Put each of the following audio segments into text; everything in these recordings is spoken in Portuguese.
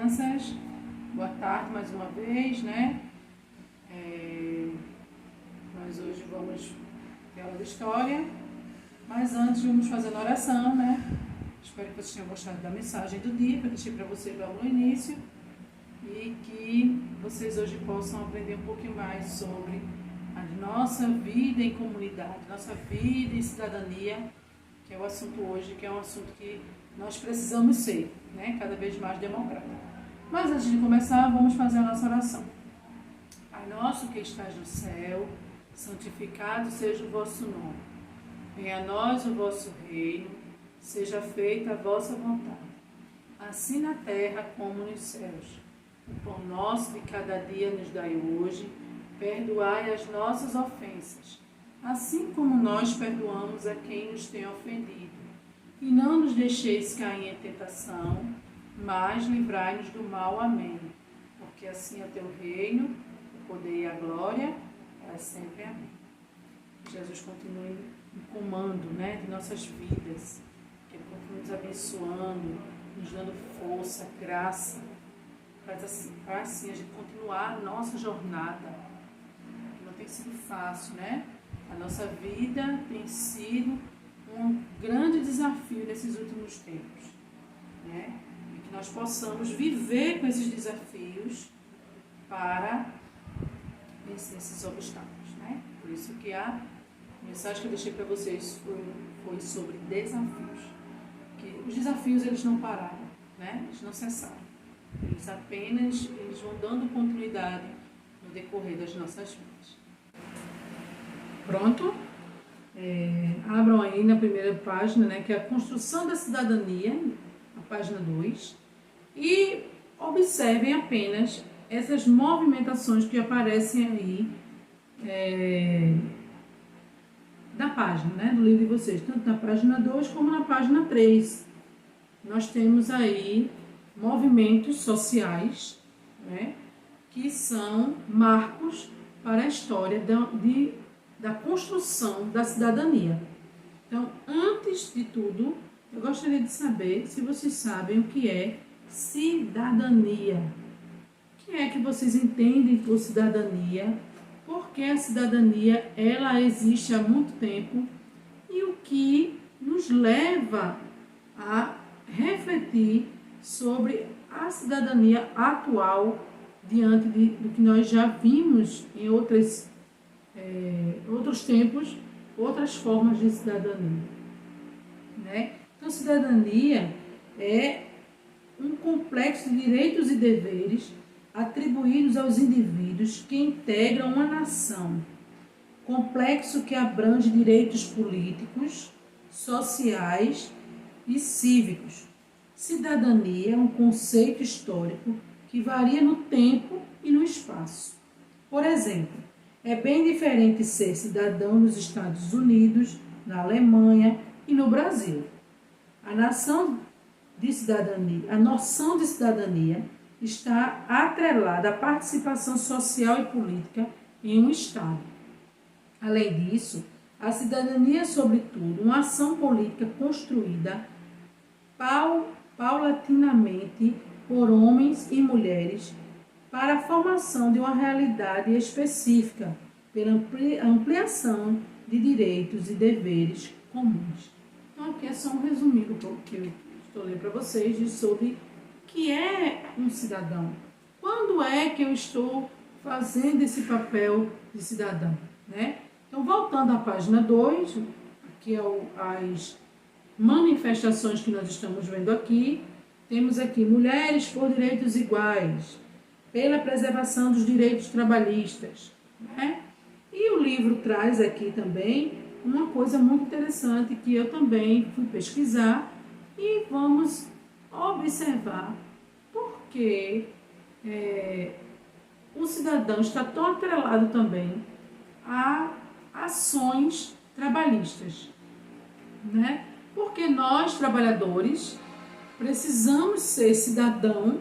crianças, boa tarde mais uma vez, né? Nós hoje vamos ter aula de história, mas antes vamos fazer a oração, né? Espero que vocês tenham gostado da mensagem do dia, que eu deixei para vocês logo no início, e que vocês hoje possam aprender um pouquinho mais sobre a nossa vida em comunidade, nossa vida em cidadania, que é o assunto hoje, que é um assunto que nós precisamos ser, né? Cada vez mais democrata. Mas antes de começar, vamos fazer a nossa oração. Pai nosso que estás no céu, santificado seja o vosso nome. Venha a nós o vosso reino, seja feita a vossa vontade, assim na terra como nos céus. O pão nosso de cada dia nos dai hoje, perdoai as nossas ofensas, assim como nós perdoamos a quem nos tem ofendido. E não nos deixeis cair em tentação, mas livrai-nos do mal. Amém. Porque assim é teu reino, o poder e a glória, para sempre. Amém. Jesus continue no comando, né, de nossas vidas, que Ele continue nos abençoando, nos dando força, graça, para assim a gente continuar a nossa jornada, que não tem sido fácil, né? A nossa vida tem sido um grande desafio nesses últimos tempos, né? E que nós possamos viver com esses desafios para vencer esses obstáculos, né? Por isso que a mensagem que eu deixei para vocês foi sobre desafios. Que os desafios, eles não pararam, né? Eles não cessaram. Eles vão dando continuidade no decorrer das nossas vidas. Pronto? Abram aí na primeira página, né, que é a construção da cidadania, a página 2, e observem apenas essas movimentações que aparecem aí da página, né, do livro de vocês, tanto na página 2 como na página 3. Nós temos aí movimentos sociais, né, que são marcos para a história da construção da cidadania. Então, antes de tudo, eu gostaria de saber se vocês sabem o que é cidadania. O que é que vocês entendem por cidadania? Por que a cidadania ela existe há muito tempo? E o que nos leva a refletir sobre a cidadania atual diante do que nós já vimos em outros tempos, outras formas de cidadania, né? Então, cidadania é um complexo de direitos e deveres atribuídos aos indivíduos que integram uma nação, complexo que abrange direitos políticos, sociais e cívicos. Cidadania é um conceito histórico que varia no tempo e no espaço. Por exemplo, é bem diferente ser cidadão nos Estados Unidos, na Alemanha e no Brasil. A noção de cidadania está atrelada à participação social e política em um Estado. Além disso, a cidadania é, sobretudo, uma ação política construída paulatinamente por homens e mulheres para a formação de uma realidade específica, pela ampliação de direitos e deveres comuns. Então, aqui é só um resumido que eu estou lendo para vocês sobre o que é um cidadão. Quando é que eu estou fazendo esse papel de cidadão, né? Então, voltando à página 2, que é as manifestações que nós estamos vendo aqui, temos aqui mulheres por direitos iguais, pela preservação dos direitos trabalhistas, né? E o livro traz aqui também uma coisa muito interessante que eu também fui pesquisar e vamos observar por que o cidadão está tão atrelado também a ações trabalhistas, né? Porque nós, trabalhadores, precisamos ser cidadão,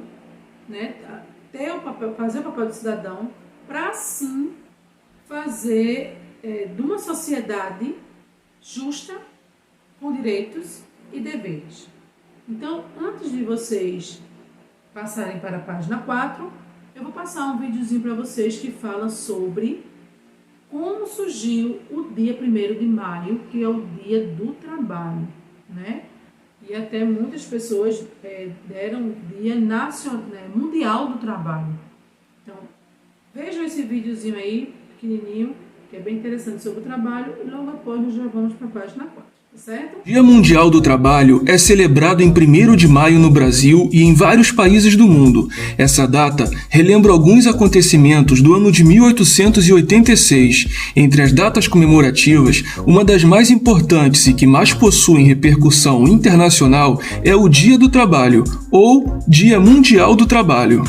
né? Fazer o papel de cidadão para, assim, fazer de uma sociedade justa, com direitos e deveres. Então, antes de vocês passarem para a página 4, eu vou passar um videozinho para vocês que fala sobre como surgiu o dia 1º de maio, que é o dia do trabalho, né? E até muitas pessoas deram o dia mundial do trabalho. Então, vejam esse videozinho aí, pequenininho, que é bem interessante sobre o trabalho, e logo após nós já vamos para a página 4, certo? O Dia Mundial do Trabalho é celebrado em 1º de maio no Brasil e em vários países do mundo. Essa data relembra alguns acontecimentos do ano de 1886. Entre as datas comemorativas, uma das mais importantes e que mais possuem repercussão internacional é o Dia do Trabalho, ou Dia Mundial do Trabalho.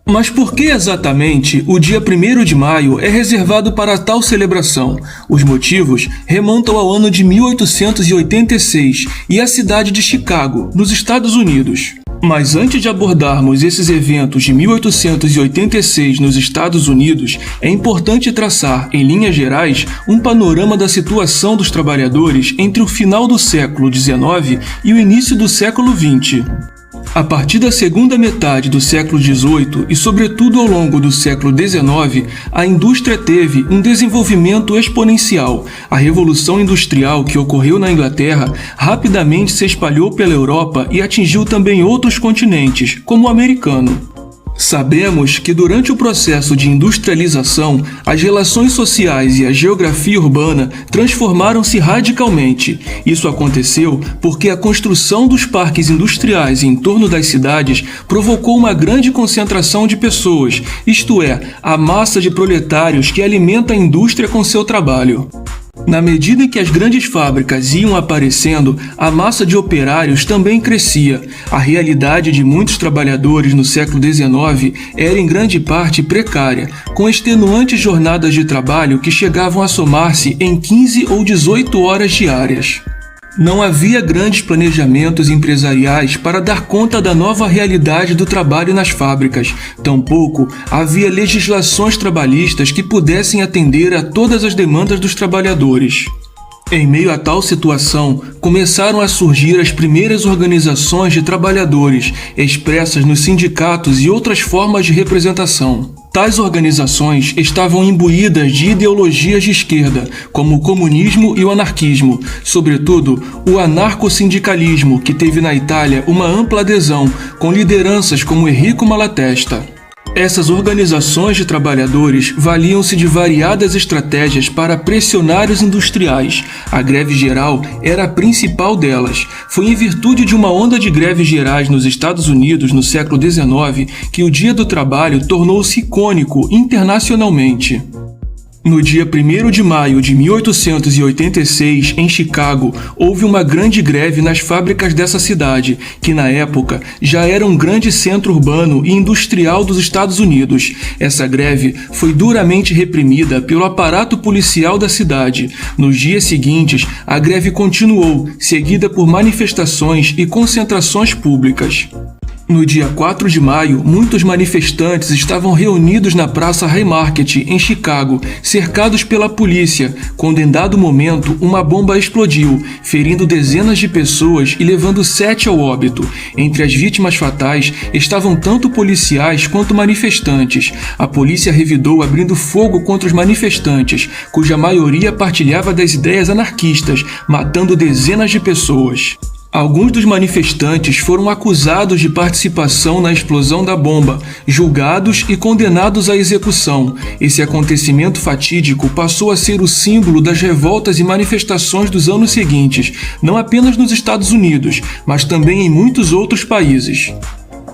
Mas por que exatamente o dia 1º de maio é reservado para tal celebração? Os motivos remontam ao ano de 1886 e à cidade de Chicago, nos Estados Unidos. Mas antes de abordarmos esses eventos de 1886 nos Estados Unidos, é importante traçar, em linhas gerais, um panorama da situação dos trabalhadores entre o final do século XIX e o início do século XX. A partir da segunda metade do século XVIII e, sobretudo, ao longo do século XIX, a indústria teve um desenvolvimento exponencial. A Revolução Industrial que ocorreu na Inglaterra rapidamente se espalhou pela Europa e atingiu também outros continentes, como o americano. Sabemos que durante o processo de industrialização, as relações sociais e a geografia urbana transformaram-se radicalmente. Isso aconteceu porque a construção dos parques industriais em torno das cidades provocou uma grande concentração de pessoas, isto é, a massa de proletários que alimenta a indústria com seu trabalho. Na medida em que as grandes fábricas iam aparecendo, a massa de operários também crescia. A realidade de muitos trabalhadores no século XIX era em grande parte precária, com extenuantes jornadas de trabalho que chegavam a somar-se em 15 ou 18 horas diárias. Não havia grandes planejamentos empresariais para dar conta da nova realidade do trabalho nas fábricas. Tampouco havia legislações trabalhistas que pudessem atender a todas as demandas dos trabalhadores. Em meio a tal situação, começaram a surgir as primeiras organizações de trabalhadores, expressas nos sindicatos e outras formas de representação. Tais organizações estavam imbuídas de ideologias de esquerda, como o comunismo e o anarquismo, sobretudo o anarcossindicalismo, que teve na Itália uma ampla adesão, com lideranças como Enrico Malatesta. Essas organizações de trabalhadores valiam-se de variadas estratégias para pressionar os industriais. A greve geral era a principal delas. Foi em virtude de uma onda de greves gerais nos Estados Unidos no século XIX que o Dia do Trabalho tornou-se icônico internacionalmente. No dia 1º de maio de 1886, em Chicago, houve uma grande greve nas fábricas dessa cidade, que na época já era um grande centro urbano e industrial dos Estados Unidos. Essa greve foi duramente reprimida pelo aparato policial da cidade. Nos dias seguintes, a greve continuou, seguida por manifestações e concentrações públicas. No dia 4 de maio, muitos manifestantes estavam reunidos na Praça Haymarket, em Chicago, cercados pela polícia, quando em dado momento uma bomba explodiu, ferindo dezenas de pessoas e levando 7 ao óbito. Entre as vítimas fatais estavam tanto policiais quanto manifestantes. A polícia revidou abrindo fogo contra os manifestantes, cuja maioria partilhava das ideias anarquistas, matando dezenas de pessoas. Alguns dos manifestantes foram acusados de participação na explosão da bomba, julgados e condenados à execução. Esse acontecimento fatídico passou a ser o símbolo das revoltas e manifestações dos anos seguintes, não apenas nos Estados Unidos, mas também em muitos outros países.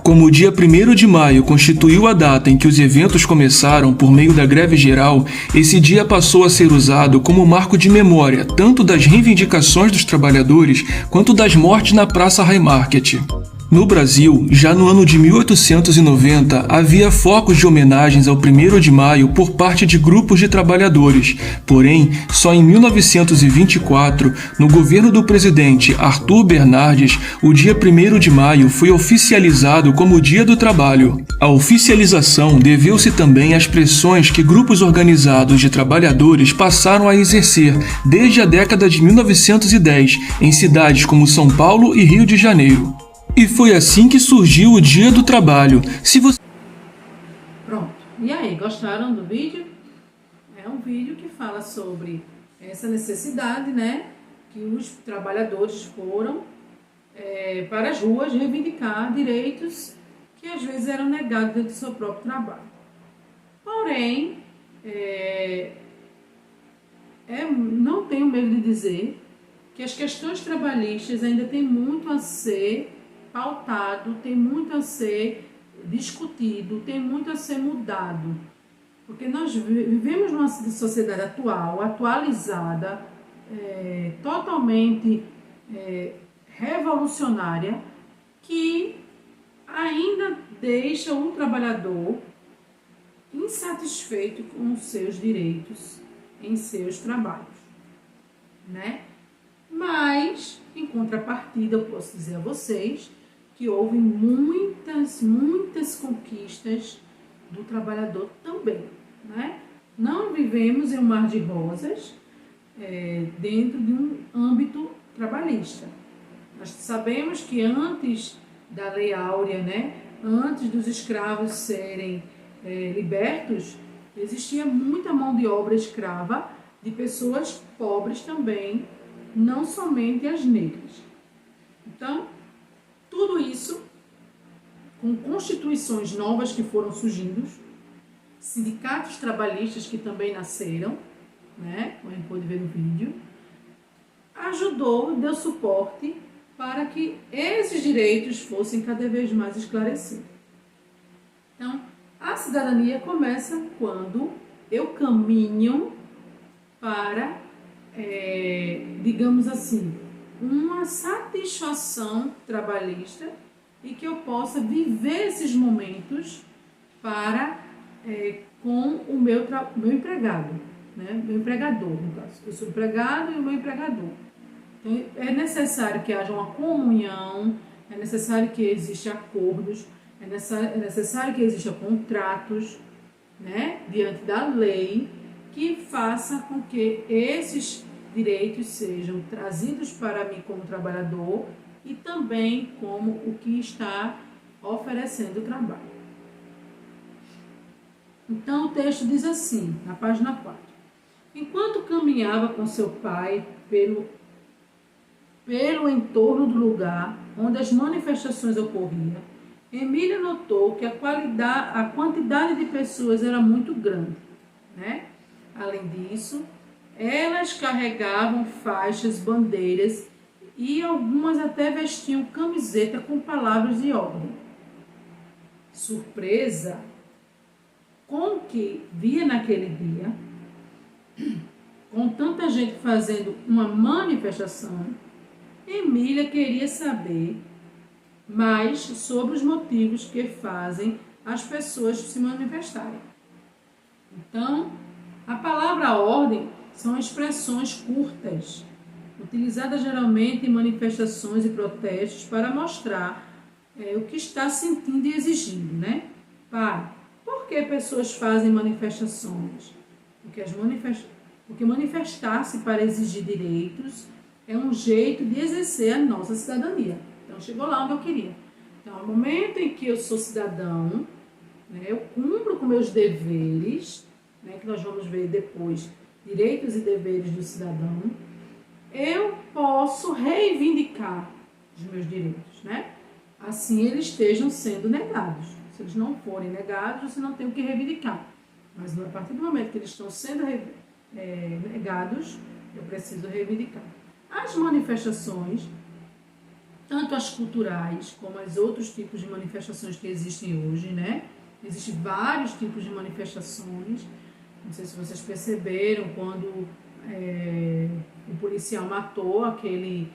Como o dia 1º de maio constituiu a data em que os eventos começaram por meio da greve geral, esse dia passou a ser usado como marco de memória tanto das reivindicações dos trabalhadores quanto das mortes na Praça Haymarket. No Brasil, já no ano de 1890, havia focos de homenagens ao 1º de maio por parte de grupos de trabalhadores. Porém, só em 1924, no governo do presidente Arthur Bernardes, o dia 1º de maio foi oficializado como o Dia do Trabalho. A oficialização deveu-se também às pressões que grupos organizados de trabalhadores passaram a exercer desde a década de 1910 em cidades como São Paulo e Rio de Janeiro. E foi assim que surgiu o Dia do Trabalho. Se você... Pronto. E aí, gostaram do vídeo? É um vídeo que fala sobre essa necessidade, né, que os trabalhadores foram para as ruas reivindicar direitos que às vezes eram negados dentro do seu próprio trabalho. Porém, não tenho medo de dizer que as questões trabalhistas ainda têm muito a ser pautado, tem muito a ser discutido, tem muito a ser mudado. Porque nós vivemos numa sociedade atualizada, totalmente revolucionária, que ainda deixa o trabalhador insatisfeito com os seus direitos em seus trabalhos, né? Mas, em contrapartida, eu posso dizer a vocês que houve muitas conquistas do trabalhador também, né? Não vivemos em um mar de rosas dentro de um âmbito trabalhista. Nós sabemos que antes da Lei Áurea, né, antes dos escravos serem libertos, existia muita mão de obra escrava de pessoas pobres também, não somente as negras. Então, tudo isso, com constituições novas que foram surgindo, sindicatos trabalhistas que também nasceram, né, como a gente pode ver no vídeo, ajudou, deu suporte para que esses direitos fossem cada vez mais esclarecidos. Então, a cidadania começa quando eu caminho para, digamos assim, uma satisfação trabalhista e que eu possa viver esses momentos com o meu empregado, né? Meu empregador, no caso. Eu sou empregado e o meu empregador. Então, é necessário que haja uma comunhão, é necessário que existam acordos, é necessário que existam contratos, né, diante da lei, que faça com que esses direitos sejam trazidos para mim como trabalhador e também como o que está oferecendo o trabalho. Então, o texto diz assim, na página 4. Enquanto caminhava com seu pai pelo entorno do lugar onde as manifestações ocorriam, Emília notou que a quantidade de pessoas era muito grande, né? Além disso, elas carregavam faixas, bandeiras e algumas até vestiam camiseta com palavras de ordem. Surpresa com o que via naquele dia, com tanta gente fazendo uma manifestação, Emília queria saber mais sobre os motivos que fazem as pessoas se manifestarem. Então, a palavra ordem são expressões curtas, utilizadas geralmente em manifestações e protestos para mostrar o que está sentindo e exigindo, né? Por que pessoas fazem manifestações? Porque manifestar-se para exigir direitos é um jeito de exercer a nossa cidadania. Então, chegou lá onde eu queria. Então, no momento em que eu sou cidadão, né, eu cumpro com meus deveres, né, que nós vamos ver depois, direitos e deveres do cidadão, eu posso reivindicar os meus direitos, né? Assim eles estejam sendo negados. Se eles não forem negados, você não tem o que reivindicar. Mas a partir do momento que eles estão sendo negados, eu preciso reivindicar. As manifestações, tanto as culturais como os outros tipos de manifestações que existem hoje, né? Existem vários tipos de manifestações. Não sei se vocês perceberam, quando o policial matou aquele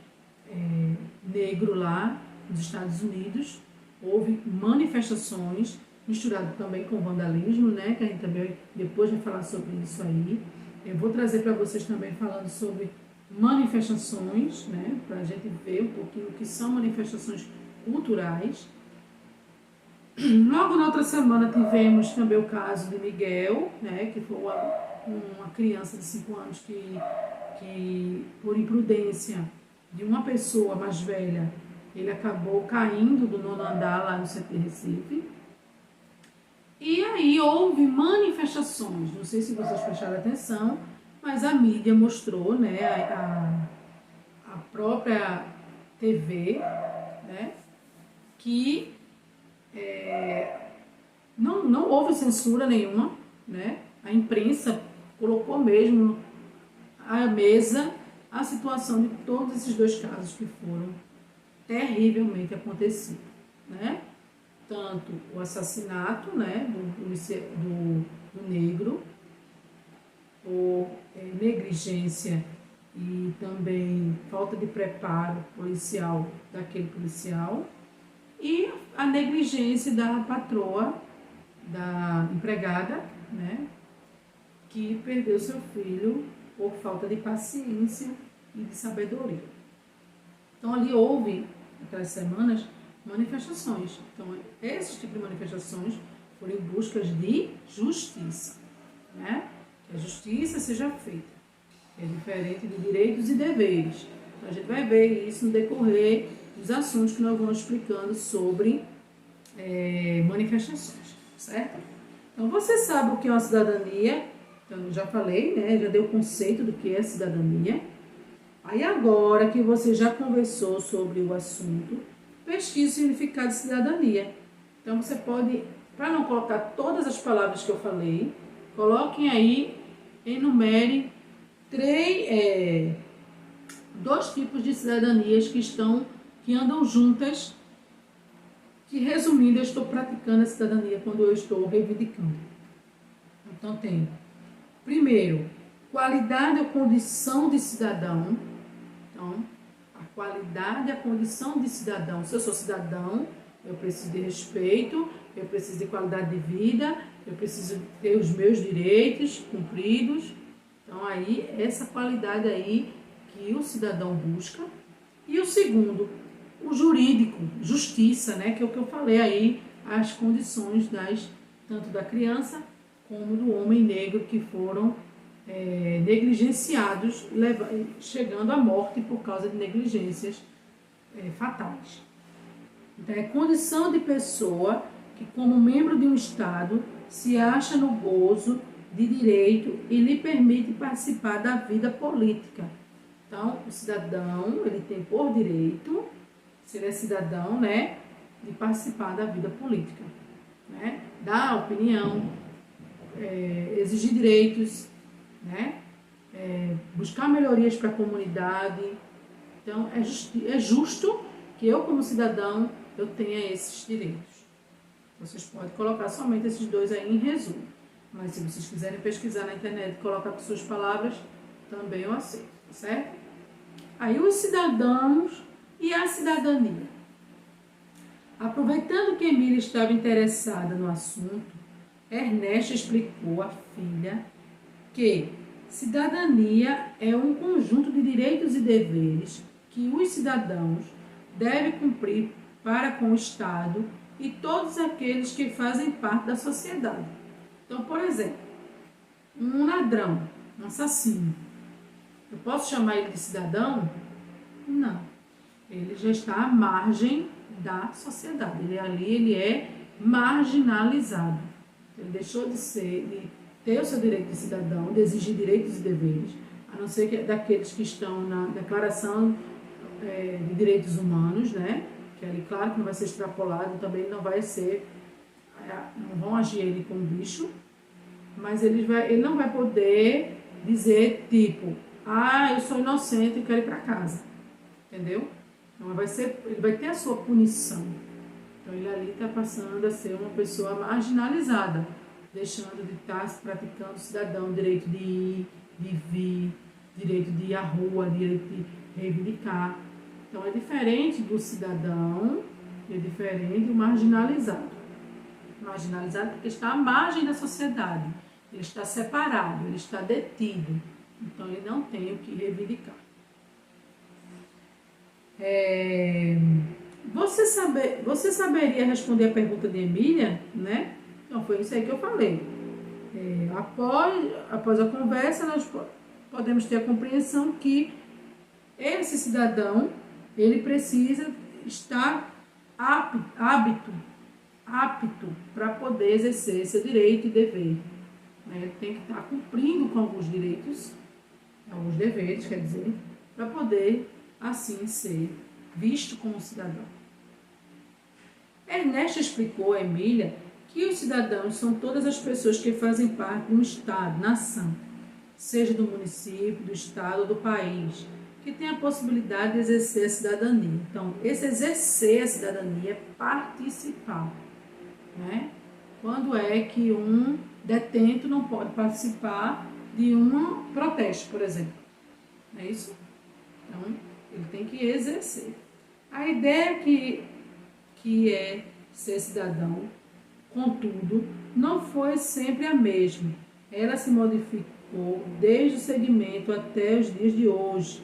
negro lá nos Estados Unidos, houve manifestações misturado também com vandalismo, né? Que a gente também depois vai falar sobre isso aí. Eu vou trazer para vocês também falando sobre manifestações, né? Para a gente ver um pouquinho o que são manifestações culturais. Logo na outra semana tivemos também o caso de Miguel, né? Que foi uma criança de 5 anos que por imprudência de uma pessoa mais velha, ele acabou caindo do 9º andar lá no CT Recife. E aí houve manifestações, não sei se vocês prestaram atenção, mas a mídia mostrou, né, a própria TV, né, que não houve censura nenhuma, né, a imprensa colocou mesmo à mesa a situação de todos esses 2 casos que foram terrivelmente acontecidos, né? Tanto o assassinato, né, do negro, por negligência e também falta de preparo policial daquele policial, e a negligência da patroa, da empregada, né, que perdeu seu filho por falta de paciência e de sabedoria. Então ali houve, naquelas semanas, manifestações. Então esses tipos de manifestações foram em busca de justiça, né? Que a justiça seja feita. É diferente de direitos e deveres. Então a gente vai ver isso no decorrer dos assuntos que nós vamos explicando sobre manifestações, certo? Então você sabe o que é uma cidadania. Então eu já falei, né? Já dei o conceito do que é cidadania. Aí agora que você já conversou sobre o assunto, pesquise o significado de cidadania. Então você pode, para não colocar todas as palavras que eu falei, coloquem aí, enumere 2 tipos de cidadanias que andam juntas, que resumindo, eu estou praticando a cidadania quando eu estou reivindicando. Então tem, primeiro, qualidade ou condição de cidadão. Então, a qualidade e a condição de cidadão. Se eu sou cidadão, eu preciso de respeito, eu preciso de qualidade de vida, eu preciso ter os meus direitos cumpridos. Então, aí, essa qualidade aí que o cidadão busca. E o segundo, o jurídico, justiça, né? Que é o que eu falei aí, as condições tanto da criança como do homem negro que foram negligenciados, chegando à morte por causa de negligências fatais. Então, é condição de pessoa que, como membro de um Estado, se acha no gozo de direito e lhe permite participar da vida política. Então, o cidadão, ele tem por direito, se ele é cidadão, né, de participar da vida política, né, dar opinião, exigir direitos, né, buscar melhorias para a comunidade. Então, é justo que eu, como cidadão, eu tenha esses direitos. Vocês podem colocar somente esses 2 aí em resumo. Mas se vocês quiserem pesquisar na internet e colocar com suas palavras, também eu aceito, certo? Aí os cidadãos e a cidadania. Aproveitando que Emília estava interessada no assunto, Ernesto explicou à filha que cidadania é um conjunto de direitos e deveres que os cidadãos devem cumprir para com o Estado e todos aqueles que fazem parte da sociedade. Então, por exemplo, um ladrão, um assassino, eu posso chamar ele de cidadão? Não. Ele já está à margem da sociedade. Ele é marginalizado. Ele deixou de ter o seu direito de cidadão, de exigir direitos e deveres, a não ser que daqueles que estão na Declaração de Direitos Humanos, né? Que ali, claro, que não vai ser extrapolado, também não vai ser, não vão agir ele como bicho, mas ele não vai poder dizer, tipo, eu sou inocente e quero ir para casa, entendeu? Então ele vai ter a sua punição. Então ele ali está passando a ser uma pessoa marginalizada, deixando de estar praticando cidadão, direito de ir, de vir, direito de ir à rua, direito de reivindicar. Então é diferente do cidadão, é diferente do marginalizado. Marginalizado porque está à margem da sociedade, ele está separado, ele está detido, então ele não tem o que reivindicar. Você saberia responder a pergunta de Emília, né? Então foi isso aí que eu falei. Após a conversa, nós podemos ter a compreensão que esse cidadão, ele precisa estar apto para poder exercer seu direito e dever. Ele tem que estar cumprindo com alguns direitos, alguns deveres, quer dizer, para poder, assim, ser visto como cidadão. Ernesto explicou a Emília que os cidadãos são todas as pessoas que fazem parte de um Estado, nação, seja do município, do Estado ou do país, que tem a possibilidade de exercer a cidadania. Então, esse exercer a cidadania é participar, né? Quando é que um detento não pode participar de um protesto, por exemplo? Não é isso? Então, ele tem que exercer. A ideia que é ser cidadão, contudo, não foi sempre a mesma. Ela se modificou desde o segmento até os dias de hoje.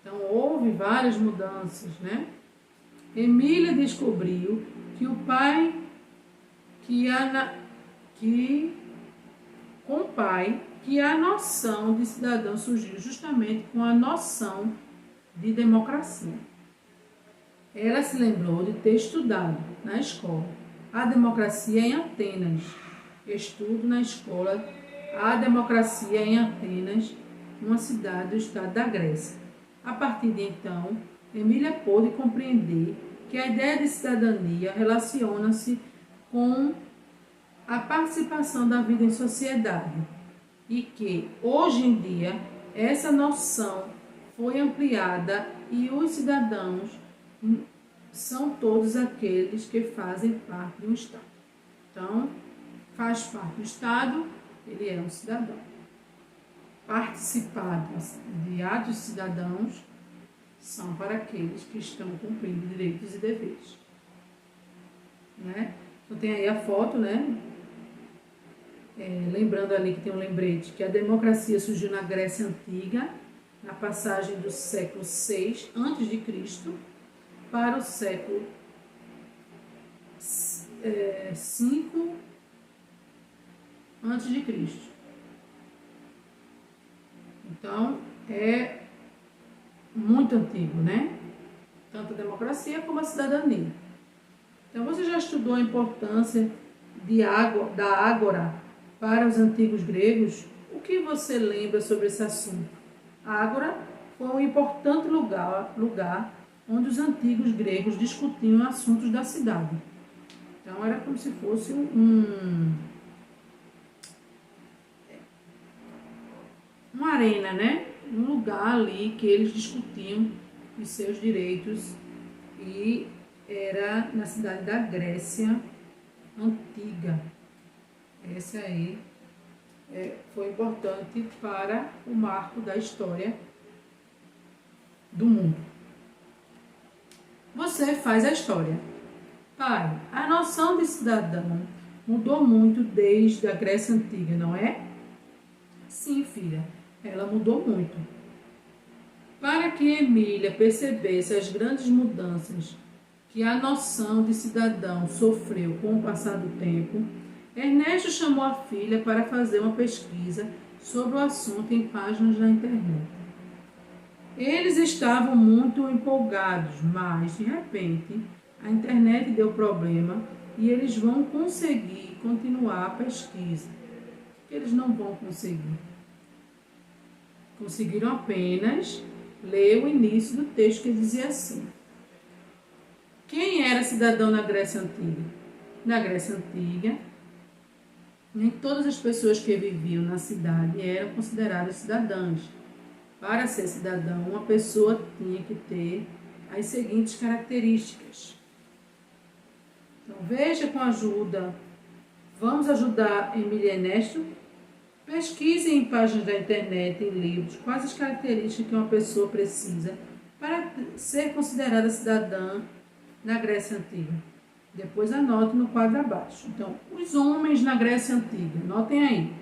Então, houve várias mudanças, né? Emília descobriu que o pai, que a noção de cidadão surgiu justamente com a noção de democracia. Ela se lembrou de ter estudado na escola a democracia em Atenas. Estudo na escola a democracia em Atenas, uma cidade do estado da Grécia. A partir de então, Emília pôde compreender que a ideia de cidadania relaciona-se com a participação da vida em sociedade e que, hoje em dia, essa noção foi ampliada e os cidadãos são todos aqueles que fazem parte de um Estado. Então, faz parte do Estado, ele é um cidadão. Participar de atos cidadãos são para aqueles que estão cumprindo direitos e deveres. Né? Então, tem aí a foto, né? Lembrando ali que tem um lembrete que a democracia surgiu na Grécia Antiga, na passagem do século VI a.C. para o século V a.C. Então, é muito antigo, né? Tanto a democracia como a cidadania. Então, você já estudou a importância da ágora para os antigos gregos? O que você lembra sobre esse assunto? A ágora foi um importante lugar onde os antigos gregos discutiam assuntos da cidade. Então, era como se fosse uma arena, né? Um lugar ali que eles discutiam os seus direitos, e era na cidade da Grécia Antiga. Essa aí foi importante para o marco da história do mundo. Você faz a história. Pai, a noção de cidadão mudou muito desde a Grécia Antiga, não é? Sim, filha, ela mudou muito. Para que Emília percebesse as grandes mudanças que a noção de cidadão sofreu com o passar do tempo, Ernesto chamou a filha para fazer uma pesquisa sobre o assunto em páginas da internet. Eles estavam muito empolgados, mas, de repente, a internet deu problema e eles vão conseguir continuar a pesquisa. Eles não vão conseguir. Conseguiram apenas ler o início do texto, que dizia assim: quem era cidadão na Grécia Antiga? Na Grécia Antiga, nem todas as pessoas que viviam na cidade eram consideradas cidadãs. Para ser cidadão, uma pessoa tinha que ter as seguintes características. Então, veja com a ajuda. Vamos ajudar Emília e Ernesto? Pesquise em páginas da internet, em livros, quais as características que uma pessoa precisa para ser considerada cidadã na Grécia Antiga. Depois anote no quadro abaixo. Então, os homens na Grécia Antiga, notem aí.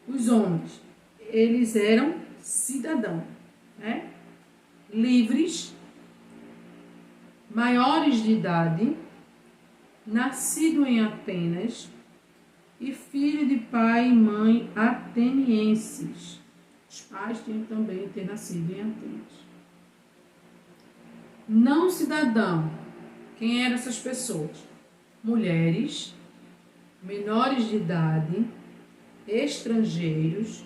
Os homens, eles eram cidadãos, né? Livres, maiores de idade, nascido em Atenas e filho de pai e mãe atenienses. Os pais tinham também ter nascido em Atenas. Não cidadão. Quem eram essas pessoas? Mulheres, menores de idade, estrangeiros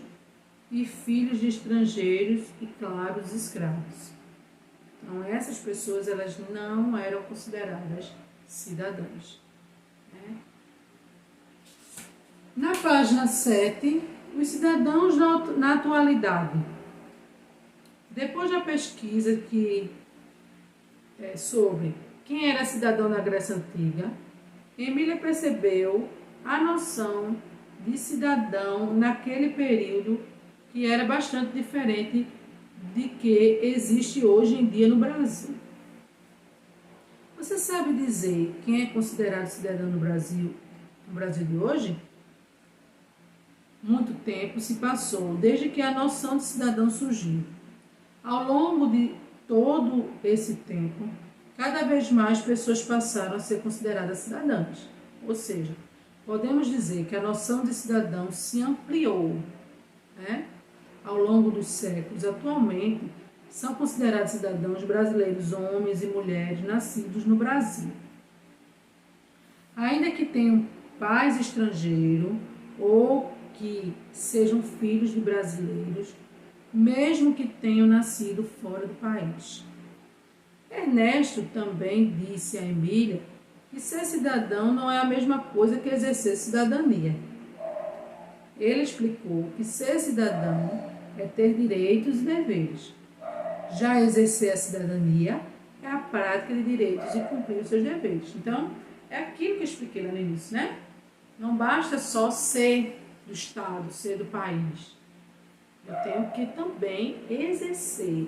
e filhos de estrangeiros e, claro, os escravos. Então, essas pessoas, elas não eram consideradas cidadãs. Né? Na página 7, os cidadãos na atualidade. Depois da pesquisa sobre quem era cidadão na Grécia Antiga, Emília percebeu a noção de cidadão naquele período que era bastante diferente de que existe hoje em dia no Brasil. Você sabe dizer quem é considerado cidadão no Brasil de hoje? Muito tempo se passou desde que a noção de cidadão surgiu. Ao longo de todo esse tempo, cada vez mais pessoas passaram a ser consideradas cidadãs. Ou seja, podemos dizer que a noção de cidadão se ampliou, né? Ao longo dos séculos. Atualmente, são considerados cidadãos brasileiros homens e mulheres nascidos no Brasil. Ainda que tenham pais estrangeiros ou que sejam filhos de brasileiros, mesmo que tenham nascido fora do país. Ernesto também disse a Emília que ser cidadão não é a mesma coisa que exercer cidadania. Ele explicou que ser cidadão é ter direitos e deveres. Já exercer a cidadania é a prática de direitos e cumprir os seus deveres. Então, é aquilo que eu expliquei lá no início, né? Não basta só ser do Estado, ser do país. Eu tenho que também exercer.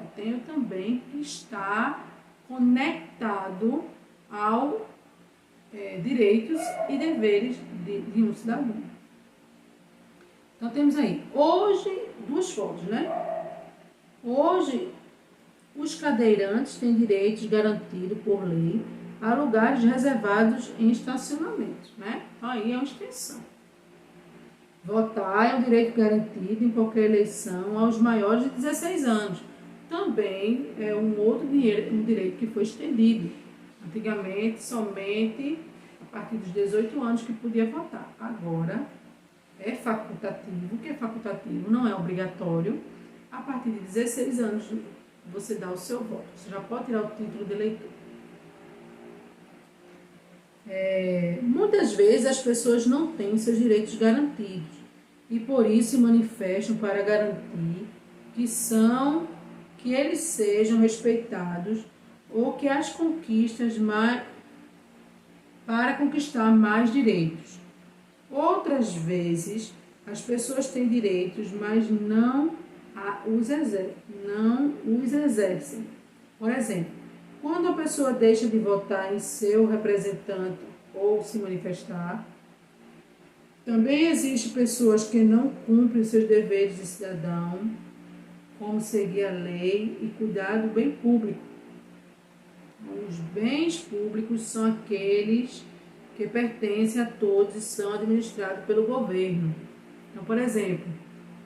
Eu tenho também que estar conectado aos direitos e deveres de um cidadão. Então, temos aí, hoje, duas fotos, né? Hoje, os cadeirantes têm direitos garantidos por lei a lugares reservados em estacionamento, né? Então, aí é uma extensão. Votar é um direito garantido em qualquer eleição aos maiores de 16 anos. Também é um direito que foi estendido. Antigamente, somente a partir dos 18 anos que podia votar. Agora, é facultativo. O que é facultativo não é obrigatório. A partir de 16 anos, você dá o seu voto. Você já pode tirar o título de eleitor. Muitas vezes as pessoas não têm seus direitos garantidos e por isso se manifestam para garantir que eles sejam respeitados ou que as conquistas para conquistar mais direitos. Outras vezes as pessoas têm direitos, mas não os exercem. Por exemplo, quando a pessoa deixa de votar em seu representante ou se manifestar, também existem pessoas que não cumprem seus deveres de cidadão, como seguir a lei e cuidar do bem público. Os bens públicos são aqueles que pertencem a todos e são administrados pelo governo. Então, por exemplo,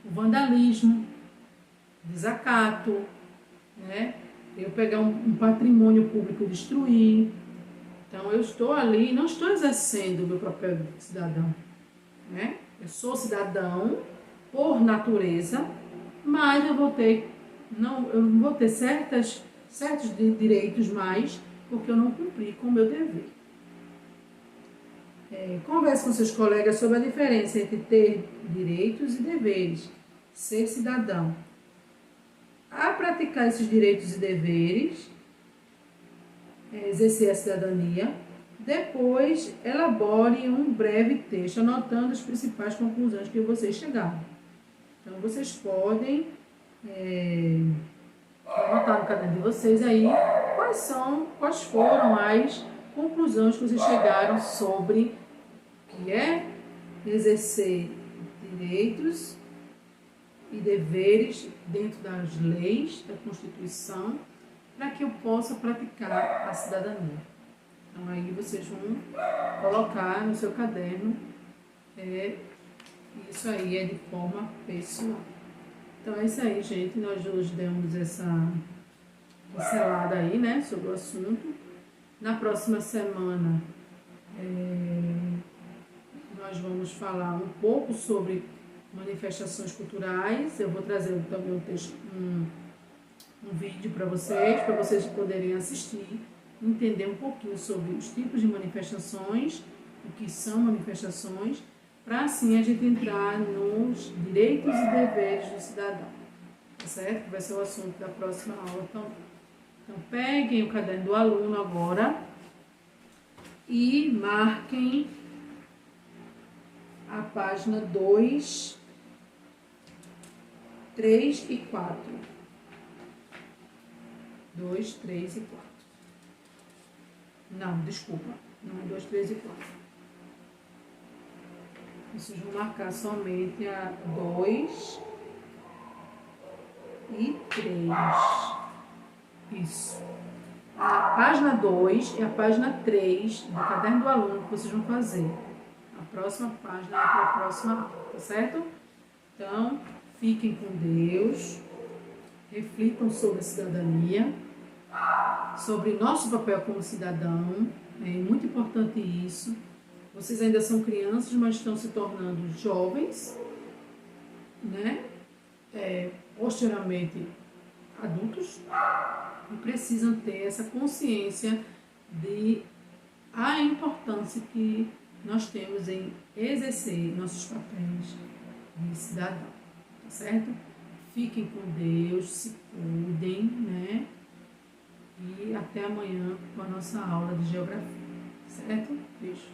o vandalismo, o desacato, né? Eu pegar um patrimônio público e destruir. Então, eu estou ali, não estou exercendo o meu papel de cidadão. Né? Eu sou cidadão por natureza, mas eu não vou ter certos direitos mais, porque eu não cumpri com o meu dever. Converse com seus colegas sobre a diferença entre ter direitos e deveres, ser cidadão. A praticar esses direitos e deveres, exercer a cidadania, depois elabore um breve texto, anotando as principais conclusões que vocês chegaram. Então, vocês podem anotar no caderno de vocês aí quais foram as conclusões que vocês chegaram sobre o que é exercer direitos e deveres dentro das leis, da Constituição, para que eu possa praticar a cidadania. Então, aí vocês vão colocar no seu caderno, isso aí é de forma pessoal. Então, é isso aí, gente. Nós hoje demos pincelada aí, né, sobre o assunto. Na próxima semana, nós vamos falar um pouco sobre manifestações culturais. Eu vou trazer também um vídeo para vocês poderem assistir, entender um pouquinho sobre os tipos de manifestações, o que são manifestações, para assim a gente entrar nos direitos e deveres do cidadão, tá certo? Vai ser o assunto da próxima aula também. Então, peguem o caderno do aluno agora e marquem a página 2, 3 e 4. 2, 3 e 4. Não, desculpa. Não é 2, 3 e 4. Vocês vão marcar somente a 2 e 3. Isso. A página 2 é a página 3 do caderno do aluno que vocês vão fazer. A próxima página é para a próxima aula, tá certo? Então, fiquem com Deus, reflitam sobre a cidadania, sobre nosso papel como cidadão. É muito importante isso. Vocês ainda são crianças, mas estão se tornando jovens, né? Posteriormente adultos, e precisam ter essa consciência de a importância que nós temos em exercer nossos papéis de cidadão, tá certo? Fiquem com Deus, se cuidem, né? E até amanhã com a nossa aula de geografia, certo? Beijo.